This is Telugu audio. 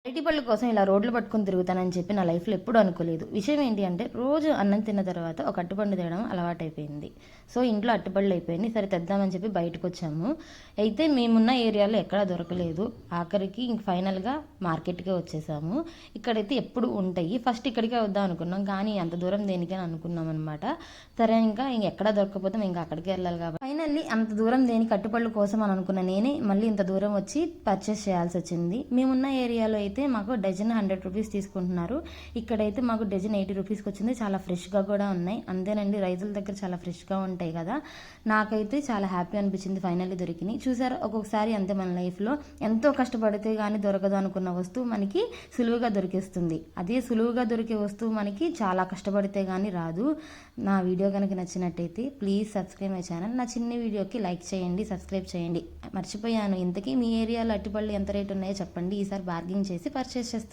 అరటిపళ్ళ కోసం ఇలా రోడ్లు పట్టుకొని తిరుగుతానని చెప్పి నా లైఫ్లో ఎప్పుడూ అనుకోలేదు. విషయం ఏంటి అంటే రోజు అన్నం తిన్న తర్వాత ఒక అరటిపండు తేవడం అలవాటైపోయింది. సో ఇంట్లో అరటిపళ్ళు అయిపోయింది. సరే తెద్దామని చెప్పి బయటకు వచ్చాము. అయితే మేమున్న ఏరియాలో ఎక్కడా దొరకలేదు. ఆఖరికి ఇంక ఫైనల్గా మార్కెట్కే వచ్చేసాము. ఇక్కడైతే ఎప్పుడు ఉంటాయి. ఫస్ట్ ఇక్కడికే వద్దాం అనుకున్నాం, కానీ అంత దూరం దేనికని అనుకున్నాం అనమాట. సరే ఇంకా ఎక్కడా దొరకకపోతే మేము ఇంకా అక్కడికే వెళ్ళాలి కాబట్టి ఫైనల్లీ అంత దూరం దేనికి అరటిపళ్ళు కోసం అని అనుకున్న నేనే మళ్ళీ ఇంత దూరం వచ్చి పర్చేస్ చేయాల్సి వచ్చింది. మేమున్న ఏరియాలో అయితే మాకు డజన్ 100 రూపీస్ తీసుకుంటున్నారు. ఇక్కడైతే మాకు డజన్ 80 రూపీస్కి వచ్చింది. చాలా ఫ్రెష్గా కూడా ఉన్నాయి. అంతేనండి, రైతుల దగ్గర చాలా ఫ్రెష్గా ఉంటాయి కదా. నాకైతే చాలా హ్యాపీ అనిపించింది ఫైనల్లీ దొరికినాయి. చూసారా, ఒక్కొక్కసారి అంతే మన లైఫ్లో ఎంతో కష్టపడితే కానీ దొరకదు అనుకున్న వస్తువు మనకి సులువుగా దొరికేస్తుంది. అదే సులువుగా దొరికే వస్తువు మనకి చాలా కష్టపడితే కానీ రాదు. నా వీడియో కనుక నచ్చినట్టయితే ప్లీజ్ సబ్స్క్రైబ్ మై ఛానల్. నా చిన్న వీడియోకి లైక్ చేయండి, సబ్స్క్రైబ్ చేయండి. మర్చిపోయాను, ఇంతకీ మీ ఏరియాలో అరటిపళ్ళు ఎంత రేటు ఉన్నాయో చెప్పండి. ఈసారి బార్గింగ్ చేసి పర్చేస్ చేస్తాను.